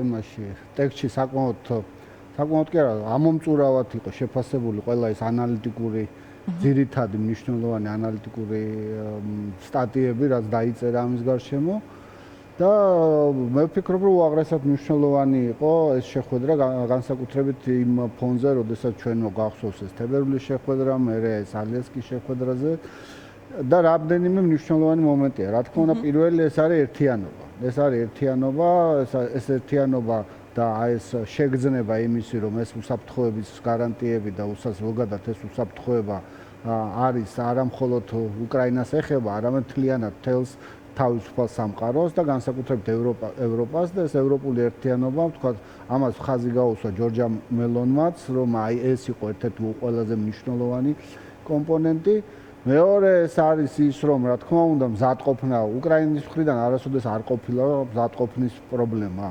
იმაში ტექსტში საკმაოდ კი არა, ამომწურავად იყო შეფასებული ყველა ეს ანალიტიკური ძირითადი მნიშვნელოვანი ანალიტიკური სტატიები, რაც დაიწერა ამის გარშემო. და მე ვფიქრობ, რომ უაღრესად მნიშვნელოვანი იყო ეს შეხვედრა განსაკუთრებით იმ ფონზე, როდესაც ჩვენ გახსოვს ეს თებერვლის შეხვედრა, მერე ეს ალიასკის შეხვედრაზე და რამდენიმე მნიშვნელოვანი მომენტია. რა თქმა უნდა, პირველი ეს არის ერთიანობა. ეს არის ერთიანობა, ეს ერთიანობა და ეს შეგრძნება იმისი, რომ ეს უსაფრთხოების გარანტიები და ზოგადად ეს უსაფრთხოება არის არა მხოლოდ უკრაინას ეხება, არამედ მთლიანად თელს თავისუფალ სამყაროს და განსაკუთრებით ევროპას და ეს ევროპული ერთიანობა, ვთქვათ, ამას ხაზი გაუსვა ჯორჯა მელონმაც, რომ აი ეს იყო ერთ-ერთი ყველაზე მნიშვნელოვანი კომპონენტი. მეორე ეს არის ის, რომ რა თქმა უნდა, მზადყოფნა უკრაინის მხრიდან არასოდეს არ ყოფილა მზადყოფნის პრობლემა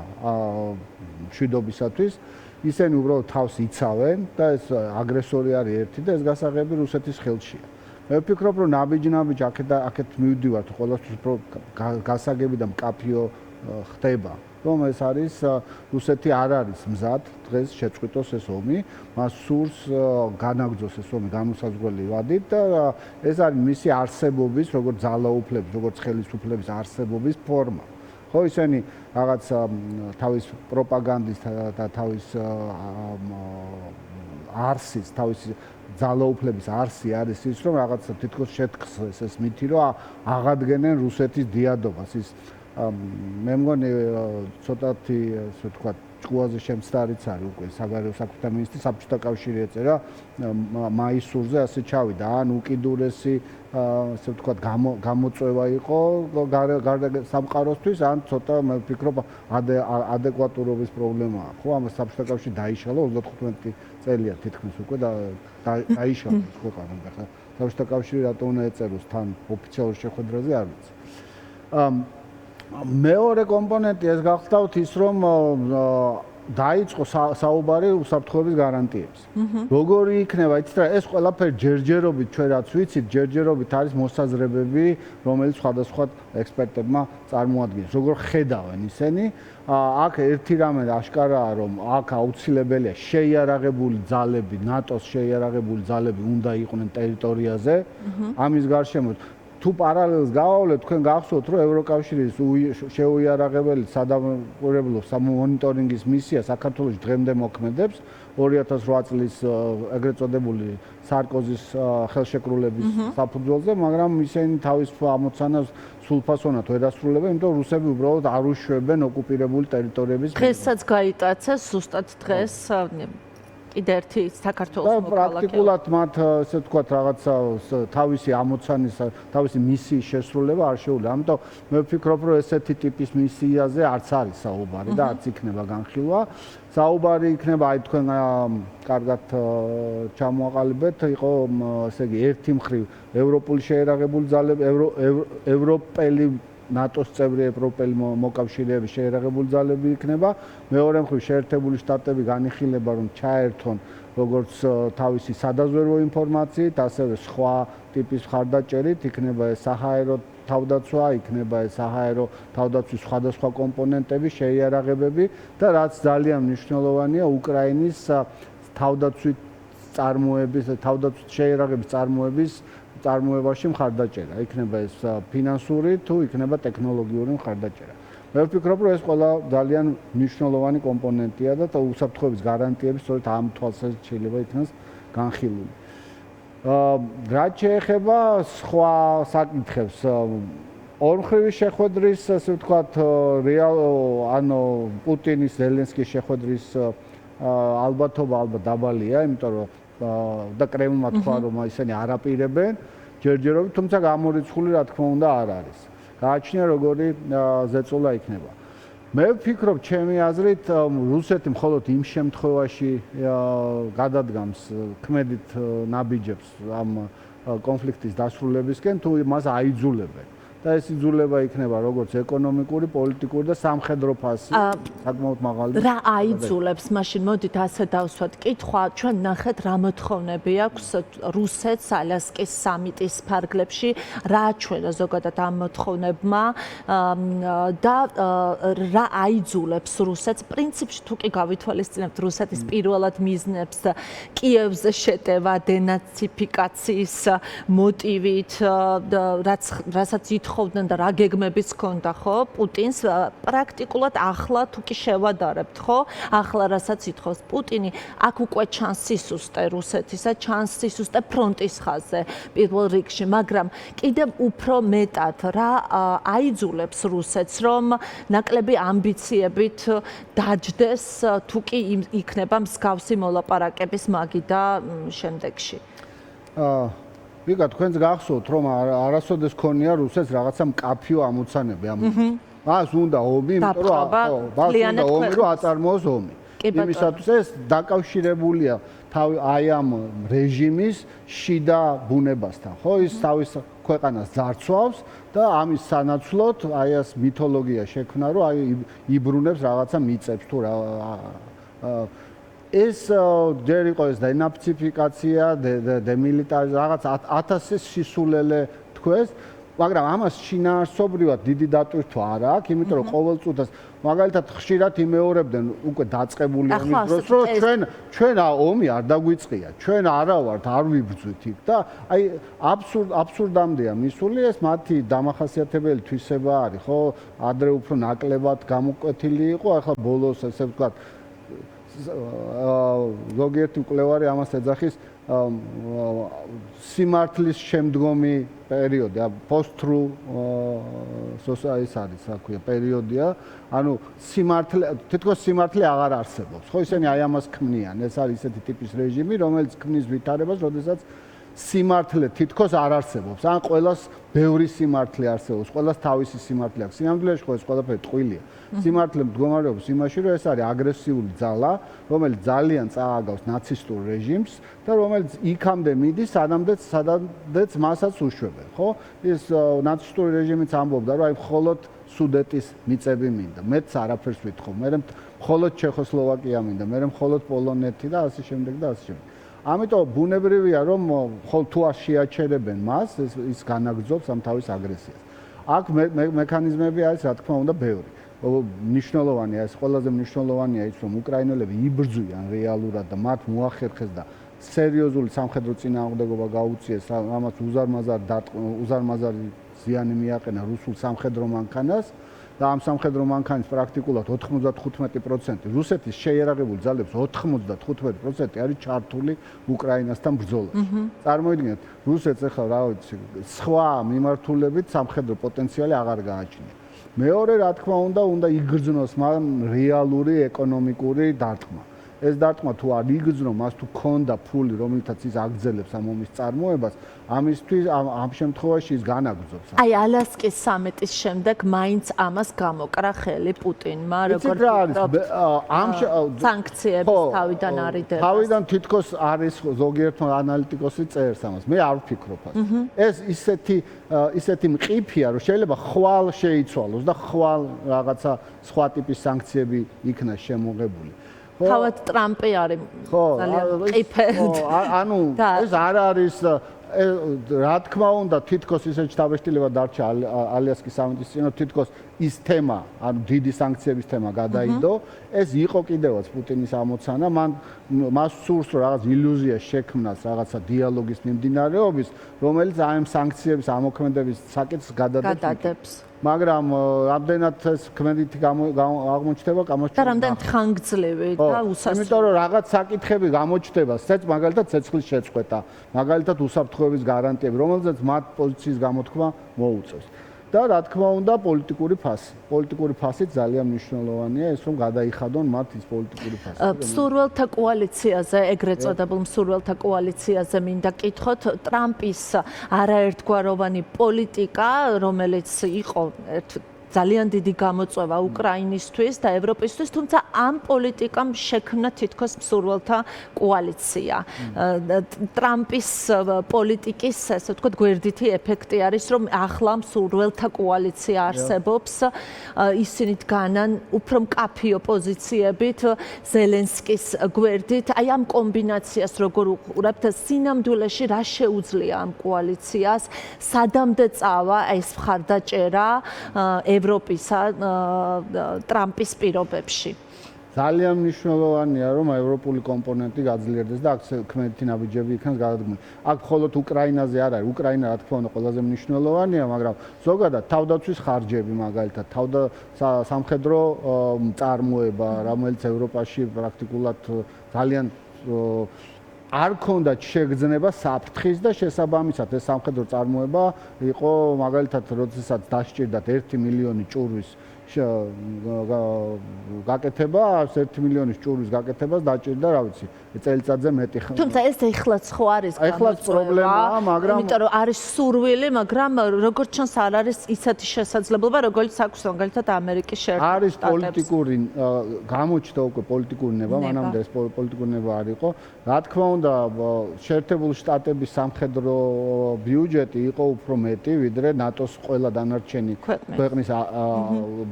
მშვიდობისათვის. ისინი უბრალოდ თავს იცავენ და ეს აგრესორი არის ერთი და ეს გასაღები რუსეთის ხელშია. მე ვფიქრობ, რომ ნაბიჯ-ნაბიჯ აქეთ მივდივართ ყოველთვის გასაგები და მკაფიო ხდება, რომ ეს არის რუსეთი არ არის მზად დღეს შეწყვიტოს ეს ომი, მას სურს განაგრძოს ეს ომი განუსაზღვრელი ვადით და ეს არის მისი არსებობის, როგორც ძალაუფლების, როგორც ხელისუფლების არსებობის ფორმა. ხო, ისინი რაღაც თავის პროპაგანდის და თავის არსის, თავის ძალაუფლების არსი არის ის, რომ რაღაცა თითქოს შეთქმულეს ეს მითი, რომ აღადგენენ რუსეთის დიადობას. ის მე მგონი ცოტათი, ასე ვთქვათ, ჭკუაზე შემცდარიც არის უკვე საგარეო საქმეთა მინისტრი საბჭოთა კავშირი ეწერა მაისურზე ასე ჩავიდა. ან უკიდურესი, ასე ვთქვათ, გამოწვევა იყო გარდა სამყაროსთვის, ან ცოტა მე ვფიქრობ ადეკვატურობის პრობლემაა. ხო, ამას საბჭოთა კავშირი დაიშალა 35 წელია თითქმის უკვე დაიშალა ეს ქვეყანა და ხა საბჭოთა კავშირი რატო უნდა ეწეროს თან ოფიციალურ შეხვედრაზე არ ვიცი. მეორე კომპონენტი ეს გახლავთ ის, რომ დაიწყო საუბარი უსაფრთხოების გარანტიებს. როგორი იქნება, იცით რა, ეს ყველაფერი ჯერჯერობით ჩვენ რაც ვიცით, ჯერჯერობით არის მოსაზრებები, რომელიც სხვადასხვა ექსპერტებმა წარმოადგენს. როგორ ხედავენ ისინი, აქ ერთი რამე აშკარაა, რომ აქ აუცილებელია შეიარაღებული ძალები, ნატოს შეიარაღებული ძალები უნდა იყვნენ ტერიტორიაზე. ამის გარშემო თუ პარალელს გავავლეთ, თქვენ გახსოვთ, რომ ევროკავშირის შეუიარაღებელი სადამკვირვებლო სამონიტორინგის მისია საქართველოში დღემდე მოქმედებს 2008 წლის ეგრეთ წოდებული სარკოზის ხელშეკრულების საფუძველზე, მაგრამ ისინი თავის ამოცანას სრულფასოვნად ვერ ასრულებენ, იმიტომ რომ რუსები უბრალოდ არ უშვებენ ოკუპირებული ტერიტორიების. დღესაც გაიტაცეს ზუსტად დღეს კიდე ერთი საქართველოს მოქალაქე. პრაქტიკულად მათ ესე ვთქვათ რაღაცა თავისი ამოცანის, თავისი მისიის შესრულება არ შეუძლია. ამიტომ მე ვფიქრობ, რომ ესეთი ტიპის მისიაზე არც არის საუბარი და არც იქნება განხილვა. საუბარი იქნება, აი თქვენ კარგად ჩამოაყალიბეთ, იყო ესე იგი ერთი მხრივ ევროპული შეიარაღებული ძალები, ევროპელი ნატოს წევრი ევროპელი მოკავშირეების შეიარაღებული ძალები იქნება. მეორე მხრივ შეერთებული შტატები განიხილება, რომ ჩაერთონ როგორც თავისი სადაზვერვო ინფორმაციით, ასევე სხვა ტიპის მხარდაჭერით, იქნება ეს საჰაერო თავდაცვა, იქნება ეს საჰაერო თავდაცვის სხვადასხვა კომპონენტები, შეიარაღებები და რაც ძალიან მნიშვნელოვანია, უკრაინის თავდაცვით წარმოების, თავდაცვით შეიარაღების წარმოებაში მხარდაჭერა. იქნება ეს ფინანსური თუ იქნება ტექნოლოგიური მხარდაჭერა. მე ვფიქრობ, რომ ეს ყველა ძალიან მნიშვნელოვანი კომპონენტია და უსაფრთხოების გარანტიები სწორედ ამ თვალსაზრისით შეიძლება იქნას განხილული. რაც შეეხება სხვა საკითხებს, ორმხრივი შეხვედრის, ასე ვთქვათ, ანუ პუტინის ზელენსკის შეხვედრის ალბათობა ალბათ დაბალია, იმიტომ რომ და კრემლმა თქვა, რომ ისინი არ აპირებენ ჯერჯერობით, თუმცა გამორიცხული რა თქმა უნდა არ არის. გააჩნია როგორი ზეწოლა იქნება. მე ვფიქრობ, ჩემი აზრით, რუსეთი მხოლოდ იმ შემთხვევაში გადადგამს ქმედით ნაბიჯებს ამ კონფლიქტის დასრულებისკენ, თუ მას აიძულებენ. და ეს იძულება იქნება როგორც ეკონომიკური, პოლიტიკური და სამხედრო ფასი, საკმაოდ მაღალი. რა აიძულებს მაშინ მოდით ასე დავსვათ კითხვა ჩვენ ნახეთ რა მოთხოვნები აქვს რუსეთს ალასკის სამიტის ფარგლებში რა აჩვენა ზოგადად ამ მოთხოვნებმა და რა აიძულებს რუსეთს პრინციპში თუ კი გავითვალისწინებთ რუსეთის პირველად მიზნებს კიევზე შეტევა დენაციფიკაციის მოტივით რასაც ითხოვდნენ და რა გეგმებიც ჰქონდა ხო პუტინს პრაქტიკულად ახლა თუ კი შევადარებთ ხო ახლა რასაც ითხოვს პუტინი აქ უკვე ჩანს სისუსტე რუსეთისა ჩანს სისუსტე ფრონტის ხაზზე პირველ რიგში მაგრამ კიდევ უფრო მეტად რა აიძულებს რუსეთს რომ ნაკლები ამბიციებით დაჯდეს თუ კი იქნება მსგავსი მოლაპარაკების მაგი და შემდეგში ვიგა თქვენს გახსოვთ რომ არასოდეს ქონია რუსეთს რაღაცა მკაფიო ამოცანები ამ მას უნდა ომი იმიტომ რომ აწარმოოს ომი იმისათვის ეს დაკავშირებულია აი ამ რეჟიმის შიდა ბუნებასთან ხო ის თავის ქვეყანას ძარცვავს და ამის სანაცვლოდ აი ეს მითოლოგია შექმნა რომ აი იბრუნებს რაღაცა მიწებს თუ რა ეს ჯერ იყო ეს დენაციფიკაცია დემილიტარიზაცია რაღაც 1000 სისულელე თქვეს მაგრამ ამას შინაარსობრივად დიდი დატვირთვა არ აქვს იმიტომ რომ ყოველწუთას მაგალითად ხშირად იმეორებდნენ უკვე დაწყებული ომის დროს რომ ჩვენ ომი არ დაგვიწყია ჩვენ არა ვართ არ ვიბრძვით იქ და აი აბსურდამდეა მისული ეს მათი დამახასიათებელი თვისება არის ხო ადრე უფრო ნაკლებად გამოკვეთილი იყო ახლა ბოლოს ესე ვთქვათ ზოგიერთი მკვლევარი ამას ეძახის სიმართლის შემდგომი პერიოდი, post-true society ის აქვია პერიოდია, ანუ სიმართლე თითქოს სიმართლე აღარ არსებობს. ხო ისინი აი ამას ქმნიან, ეს არის ისეთი ტიპის რეჟიმი, რომელიც ქმნის ვითარებას, როდესაც სიმართლე თითქოს არ არსებობს. ან ყველას ბევრი სიმართლე არსებობს, ყველას თავისი სიმართლე აქვს. სინამდვილეში ხო ეს ყველაფერი ტყუილია. სიმართლე მდგომარეობს იმაში, რომ ეს არის აგრესიული ძალა, რომელიც ძალიან წააგავს ნაცისტურ რეჟიმს და რომელიც იქამდე მიდის, სადაც მასაც უშვებენ, ხო? ეს ნაცისტური რეჟიმიც ამბობდა, რომ აი მხოლოდ სუდეტის მიწები მინდა. მეც არაფერს ვითხოვ. მე მხოლოდ ჩეხოსლოვაკია მინდა, მე მხოლოდ პოლონეთი და ასე შემდეგ და ასე შემდეგ. ამიტომ ბუნებრივია რომ თუ შეაჩერებენ მას ის განაგრძობს ამ თავის აგრესიას. აქ მექანიზმები არის რა თქმა უნდა ბევრი. მნიშვნელოვანია ეს ყველაზე მნიშვნელოვანია ის რომ უკრაინელები იბრძვიან რეალურად და მათ მოახერხეს და სერიოზული სამხედრო წინააღმდეგობა გაუწიეს ამას უზარმაზარი ზიანი მიაყენა რუსულ სამხედრო მანქანას და ამ სამხედრო მანქანის პრაქტიკულად 95% რუსეთის შეიარაღებული ძალების 95% არის ჩართული უკრაინასთან ბრძოლაში. წარმოიდგინეთ, რუსეთს ახლა რა ვიცი, სხვა მიმართულებით სამხედრო პოტენციალი აღარ გააჩნია. მეორე რა თქმა უნდა იგრძნოს მან რეალური ეკონომიკური დარტყმა. ეს დარტყმა თუ არ იგრძნო, მას თუ ქონდა ფული, რომელთაც ის აგრძელებს ამ ომის წარმოებას, ამისთვის ამ შემთხვევაში ის განაგრძობს. აი ალასკის სამიტის შემდეგ მაინც ამას გამოკრა ხელი პუტინმა, როგორც სანქციების თავიდან არიდებას. თავიდან თითქოს არის ზოგიერთ ანალიტიკოსი წერს ამას. მე არ ვფიქრობ ასე. ეს ისეთი მყიფია, რომ შეიძლება ხვალ შეიცვალოს და ხვალ რაღაცა სხვა ტიპის სანქციები იქნას შემოღებული. თავად ტრამპი არის ძალიან მყიფე. ანუ ეს არ არის რა თქმა უნდა თითქოს ისეთ შთაბეჭდილება დარჩა ალიასკის სამიტის წინ თითქოს ის თემა ანუ დიდი სანქციების თემა გადაიდო ეს იყო კიდევაც პუტინის ამოცანა მას სურს რომ რაღაც ილუზია შექმნას რაღაცა დიალოგის მიმდინარეობის რომელიც ამ სანქციების ამოქმედების საკითხს გადადებს მაგრამ რამდენად ეს ქმედითი აღმოჩნდება და რამდენად ხანგრძლივი და უსასრულო იმიტომ რომ რაღაც საკითხები გამოჩნდება მაგალითად ცეცხლის შეწყვეტა მაგალითად უსაფრთხოების გარანტიები რომელზეც მათ პოზიციის გამოთქმა მოუწევს და რა თქმა უნდა პოლიტიკური ფასი ძალიან მნიშვნელოვანია ეს რომ გადაიხადონ მათ ის პოლიტიკური ფასი მსურველთა კოალიციაზე ეგრეთ წოდებულ მსურველთა კოალიციაზე მინდა კითხოთ ტრამპის არაერთგვაროვანი პოლიტიკა რომელიც იყო ძალიან დიდი გამოწვევა უკრაინისთვის და ევროპისთვის, თუმცა ამ პოლიტიკამ შექმნა თითქოს მსურველთა კოალიცია. ტრამპის პოლიტიკის, ასე ვთქვათ, გვერდითი ეფექტი არის, რომ ახლა მსურველთა კოალიცია არსებობს. ისინი დგანან უფრო მკაფიო პოზიციებით ზელენსკის გვერდით. აი ამ კომბინაციას როგორ უყურებთ, სინამდვილეში რა შეუძლია ამ კოალიციას, სადამდე წავა ეს მხარდაჭერა ევროპისა ტრამპის პირობებში? ძალიან მნიშვნელოვანია, რომ ევროპული კომპონენტი გაძლიერდეს და აქ ქმედითი ნაბიჯები იქნას გადადგმული. აქ მხოლოდ უკრაინაზე არ არის. უკრაინა რა თქმა უნდა ყველაზე მნიშვნელოვანია, მაგრამ ზოგადად თავდაცვის ხარჯები მაგალითად, სამხედრო წარმოება, რომელიც ევროპაში პრაქტიკულად ძალიან არ ქონდათ შეგრძნება საფრთხის და შესაბამისად ეს სამხედრო წარმოება იყო მაგალითად როდესაც დასჭირდათ 1 მილიონი ჭურვის გაკეთება, 1 მილიონის ჭურვის გაკეთებას დაჭირდა, რა ვიცი, წელიწადზე მეტი ხანი. თუმცა ეს ეხლაც ხო არის ეხლაც პრობლემაა, მაგრამ იმიტომ რომ არის სურვილი, მაგრამ როგორც ჩანს არ არის ისეთი შესაძლებლობა, როგორც აქვს მაგალითად ამერიკის შეერთებულ არის პოლიტიკური გამოჩნდა უკვე პოლიტიკური ნება, მანამდე ეს პოლიტიკური ნება არ იყო. რა თქმა უნდა, შეერთებული შტატების სამხედრო ბიუჯეტი იყო უფრო მეტი, ვიდრე ნატოს ყველა დანარჩენი ქვეყნის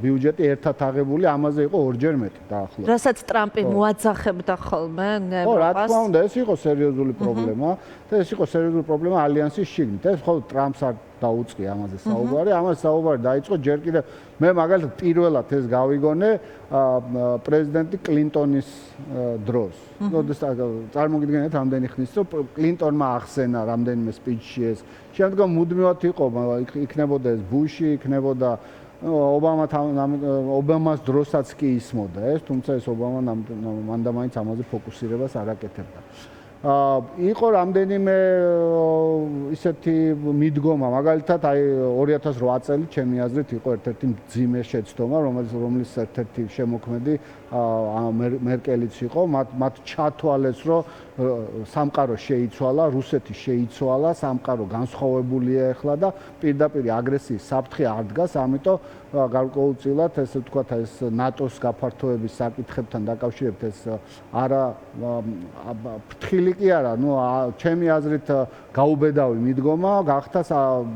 ბიუჯეტი ერთად აღებული, ამაზე იყო ორჯერ მეტი დაახლოებით. რასაც ტრამპი მოაძახებდა ხოლმე ევროპას. რა თქმა უნდა, ეს იყო სერიოზული პრობლემა და ეს იყო სერიოზული პრობლემა ალიანსის შიგნით. ეს მხოლოდ ტრამპს არ დაუწყია ამაზე საუბარი, ამაზე საუბარი დაიწყო ჯერ კიდევ მე მაგალითად პირველად ეს გავიგონე პრეზიდენტი კლინტონის დროს. როდესაც წარმოგიდგენთ რამდენი ხნის რომ კლინტონმა ახსენა რამდენიმე სპიჩში ეს. შემდგომ მუდმივად იყო იქნებოდა ეს ბუში, იქნებოდა ობამას დროსაც კი ისმოდა ეს, თუმცა ეს ობამა მანდა მაინც ამაზე ფოკუსირებას არ აკეთებდა. იყო რამდენიმე ისეთი მიდგომა, მაგალითად აი 2008 წელი ჩემი აზრით იყო ერთ-ერთი მძიმე შეცდომა, რომლის ერთ-ერთი შემოქმედი მერკელიც იყო, მათ ჩათვალეს, რომ სამყარო შეიცვალა, რუსეთი შეიცვალა, სამყარო განსხვავებულია ახლა და პირდაპირ აგრესიის საფრთხე არ დგას, ამიტომ გარკვეულწილად ესე ვთქვათ ეს ნატოს გაფართოების საკითხებთან დაკავშირებით ეს არა ფრთხილი კი არა, ნუ ჩემი აზრით გაუბედავი მიდგომა გახდა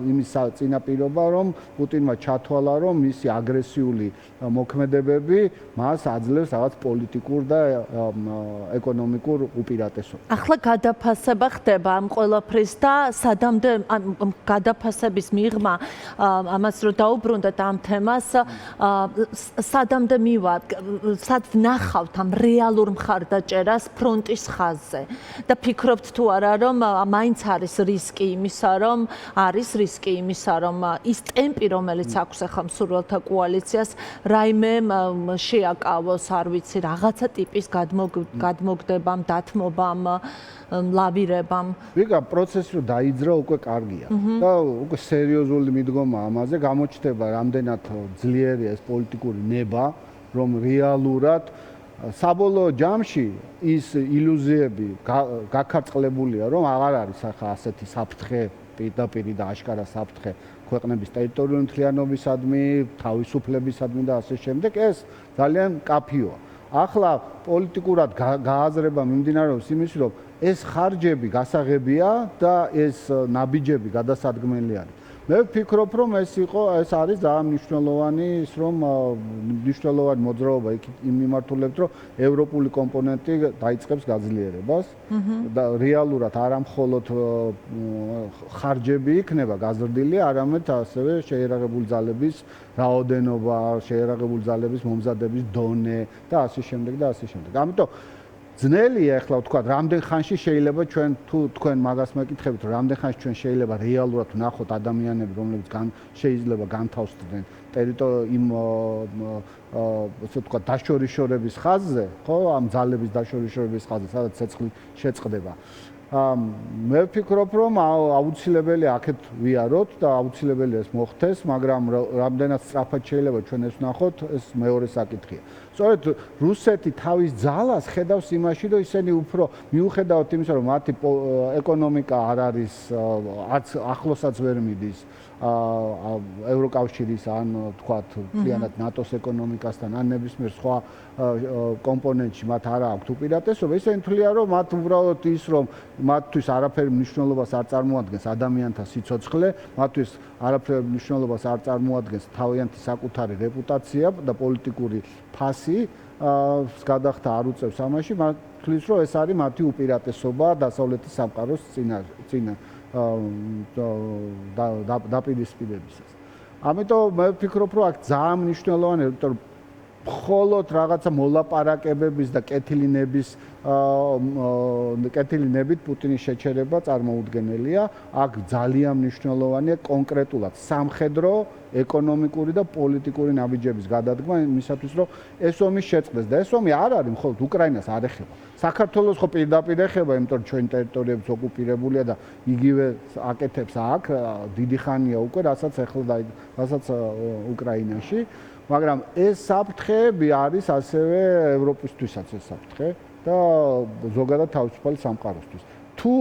იმის წინაპირობა, რომ პუტინმა ჩათვალა, რომ მისი აგრესიული მოქმედებები მას აძლევს რაღაც პოლიტიკურ და ეკონომიკურ უპირატესობას. ახლა გადაფასება ხდება ამ ყველაფრის და სადამდე გადაფასების მიღმა ამას რო დაუბრუნდეთ ამ თემას, სადამდე მივა, სად ვნახავთ ამ რეალურ მხარდაჭერას ფრონტის ხაზზე და ფიქრობთ თუ არა, რომ მაინც არის რისკი იმისა, რომ ის ტემპი, რომელიც აქვს ახლა მსურველთა კოალიციას, რაიმე შეაკავოს, არ ვიცი, რაღაცა ტიპის გადმოგდებამ, დათმობამ, ლავირებამ. ვიგა პროცესი რომ დაიძრა უკვე კარგია და უკვე სერიოზული მიდგომა ამაზე გამოჩნდება, რამდენად ძლიერია ეს პოლიტიკური ნება, რომ რეალურად საბოლოო ჯამში ის ილუზიები გაქარწყლებულია, რომ აღარ არის ახლა ასეთი საფრთხე პირდაპირ და აშკარა საფრთხე ქვეყნების ტერიტორიული მთლიანობისადმი, თავისუფლებისადმი და ასე შემდეგ, ეს ძალიან მკაფიოა. ახლა პოლიტიკურად გააზრება მიმდინარეობს იმის, რომ ეს ხარჯები გასაღებია და ეს ნაბიჯები გადასადგმელი არის. მე ვფიქრობ, რომ ეს არის ძალიან მნიშვნელოვანი ის, რომ მნიშვნელოვანი მოძრაობა იმ მიმართულებით, რომ ევროპული კომპონენტი დაიწყებს გაძლიერებას და რეალურად არა მხოლოდ ხარჯები იქნება გაზრდილი, არამედ ასევე შეიარაღებული ძალების რაოდენობა, შეიარაღებული ძალების მომზადების დონე და ასე შემდეგ და ასე შემდეგ. ამიტომ ძნელია ახლა ვთქვათ, რამდენ ხანში შეიძლება ჩვენ თუ თქვენ მაგას მეკითხებით, რომ რამდენ ხანში ჩვენ შეიძლება რეალურად ვნახოთ ადამიანები, რომლებიც შეიძლება განთავსდნენ იმ ასე ვთქვათ, დაშორიშორების ხაზზე, ხო, ამ ძალების დაშორიშორების ხაზზე, სადაც ცეცხლი შეწყდება. მე ვფიქრობ, რომ აუცილებელი აქეთ ვიაროთ და აუცილებელია ეს მოხდეს, მაგრამ რამდენად სწრაფად შეიძლება ჩვენ ეს ვნახოთ, ეს მეორე საკითხია. სწორედ რუსეთი თავის ძალას ხედავს იმაში, რომ ისინი უფრო მიუხედავად იმისა, რომ მათი ეკონომიკა არ არის არც ახლოსაც ვერ მიდის ევროკავშირის ან თქვათ მთლიანად ნატოს ეკონომიკასთან ან ნებისმიერ სხვა კომპონენტში მათ არ აქვთ უპირატესობა, ისინი თვლიან, რომ მათ უბრალოდ ის, რომ მათთვის არაფერი მნიშვნელობას არ წარმოადგენს ადამიანთა სიცოცხლე, მათთვის არაფერი მნიშვნელობას არ წარმოადგენს თავიანთი საკუთარი რეპუტაცია და პოლიტიკური ფასი გადახდა არ უწევს ამაში, მათ თვლის, რომ ეს არის მათი უპირატესობა დასავლეთის სამყაროს წინა დაპირისპირებისას. ამიტომ მე ვფიქრობ, რომ აქ ძალიან მნიშვნელოვანია, იმიტომ რომ მხოლოდ რაღაცა მოლაპარაკებების და კეთილინებით პუტინის შეჩერება წარმოუდგენელია. აქ ძალიან მნიშვნელოვანია კონკრეტულად სამხედრო, ეკონომიკური და პოლიტიკური ნაბიჯების გადადგმა იმისათვის, რომ ეს ომი შეწყდეს და ეს ომი არ არის მხოლოდ უკრაინას არ ეხება. საქართველოს ხო პირდაპირ ეხება, იმიტომ რომ ჩვენი ტერიტორიები ოკუპირებულია და იგივე აკეთებს აქ დიდი ხანია უკვე, რასაც უკრაინაში. მაგრამ ეს საფრთხეები არის ასევე ევროპისთვისაც ეს საფრთხე და ზოგადად თავისუფალი სამყაროსთვის. თუ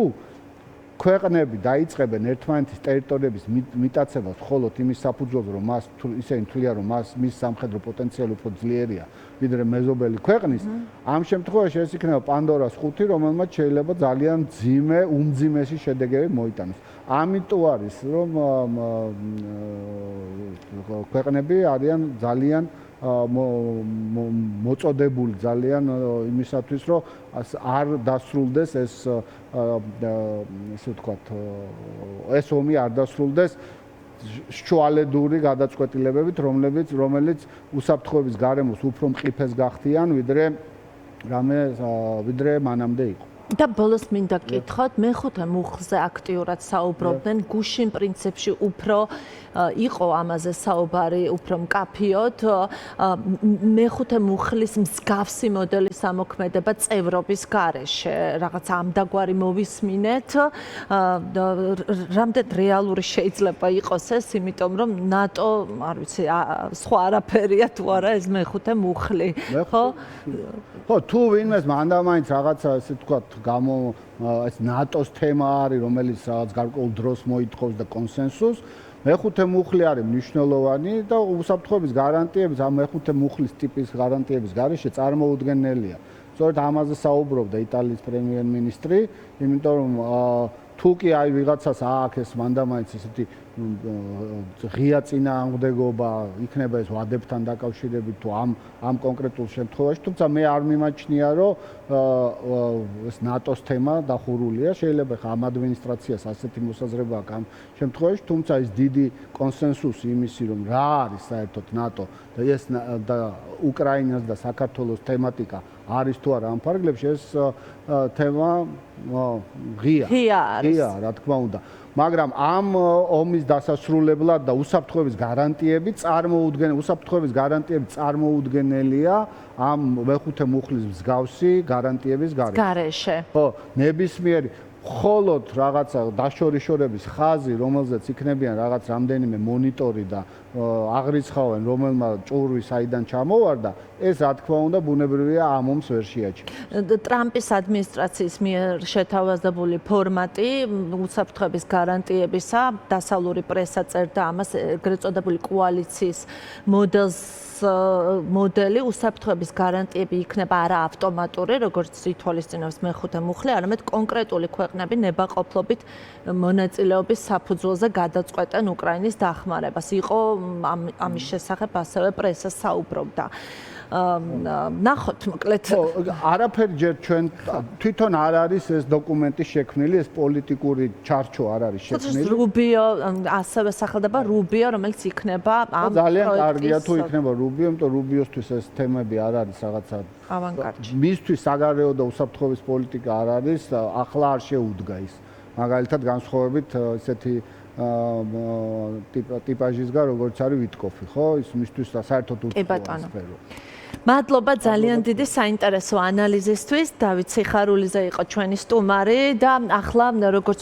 ქვეყნები დაიწყებენ ერთმანეთის ტერიტორიების მიტაცებას მხოლოდ იმის საფუძველზე, რომ ისინი თვლიან, რომ მის სამხედრო პოტენციალი უფრო ძლიერია, ვიდრე მეზობელი ქვეყნის, ამ შემთხვევაში ეს იქნება პანდორას ხუთი, რომელმაც შეიძლება ძალიან უმძიმესი შედეგები მოიტანოს. ამიტომ არის, რომ ქვეყნები არიან ძალიან მოწოდებული ძალიან იმისათვის, რომ არ დასრულდეს ესე ვთქვათ, ეს ომი არ დასრულდეს შუალედური გადაწყვეტილებებით, რომელიც უსაფრთხოების გარემოს უფრო მყიფეს გახდიან, ვიდრე მანამდე იყო. და ბოლოს მინდა გკითხოთ, მეხუთე მუხლზე აქტიურად საუბრობდნენ, გუშინ პრინციპში უფრო იყო ამაზე საუბარი, უფრო მკაფიოდ, მეხუთე მუხლის მსგავსი მოდელის ამოქმედება წევრობის გარეშე, რაღაც ამდაგვარი მოვისმინეთ, რამდენ რეალური შეიძლება იყოს ეს, იმიტომ რომ ნატო, არ ვიცი, სხვა არაფერია თუ არა ეს მეხუთე მუხლი, ხო? ხო, თუ ვინმეს მანდამაინც რაღაცა ესე ვთქვათ ეს ნატოს თემა არის, რომელიც რაღაც გარკვეულ დროს მოითხოვს და კონსენსუსს, მეხუთე მუხლი არის მნიშვნელოვანი და უსაფრთხოების გარანტიების ამ მეხუთე მუხლის ტიპის გარანტიების გარეშე წარმოუდგენელია. სწორედ ამაზე საუბრობდა იტალიის პრემიერ-მინისტრი, იმიტომ რომ თუ კი აი ვიღაცას აქვს ეს მანდამაინც ესეთი ღია წინააღმდეგობა იქნება ეს ვადებთან დაკავშირებით თუ ამ კონკრეტულ შემთხვევაში, თუმცა მე არ მიმაჩნია, რომ ეს ნატოს თემა დახურულია, შეიძლება ხა ამ ადმინისტრაციას ასეთი მოსაზრება აქვს ამ შემთხვევაში, თუმცა ეს დიდი კონსენსუსი იმისი, რომ რა არის საერთოდ ნატო და ეს და უკრაინას და საქართველოს თემატიკა არის თუ არა ამ ფარგლებში, ეს თემა ღია, რა თქმა უნდა. მაგრამ ამ ომის დასასრულებლად და უსაფრთხოების გარანტიები წარმოუდგენელია ამ მეხუთე მუხლის მსგავსი გარანტიების გარეშე. ხო, ნებისმიერი მხოლოდ რაღაცა დაშორიშორების ხაზი, რომელზეც იქნებიან რაღაც რამდენიმე მონიტორი და აღრიცხავენ, რომელმა ჭურვი საიდან ჩამოვარდა, ეს რა თქმა უნდა ბუნებრივია ამ ომს ვერ შეაჩერებს. ტრამპის ადმინისტრაციის მიერ შეთავაზებული ფორმატი უსაფრთხოების გარანტიებისა, დასავლური პრესა წერდა ამას, ეგრეთ წოდებული კოალიციის მოდელი უსაფრთხოების გარანტიები იქნება არა ავტომატური, როგორც ითვალისწინებს მეხუთე მუხლი, არამედ კონკრეტული ქვეყნები ნებაყოფლობით მონაწილეობის საფუძველზე გადაწყვეტენ უკრაინის დახმარებას. იყო ამის შესახებ ასევე პრესა საუბრობდა. ნახოთ მოკლედ. არაფერი ჯერ ჩვენ თვითონ არ არის ეს დოკუმენტი შექმნილი, ეს პოლიტიკური ჩარჩო არ არის შექმნილი. რუბიო ასევე სახელდება რუბიო, რომელიც იქნება ამ ძალიან კარგია თუ იქნება რუბიო, იმიტომ რუბიოსთვის ეს თემები არ არის რაღაცა ავანგარდში. მისთვის საგარეო და უსაფრთხოების პოლიტიკა არ არის, ახლა არ შეუდგა ის. მაგალითად განსხვავებით ესეთი ტიპაჟისგან, როგორც არის ვიტკოფი, ხო? ის მისთვის საერთოდ უცხოა სფერო. მადლობა ძალიან დიდი საინტერესო ანალიზისთვის. დავით სიხარულიძე იყო ჩვენი სტუმარი და ახლა როგორც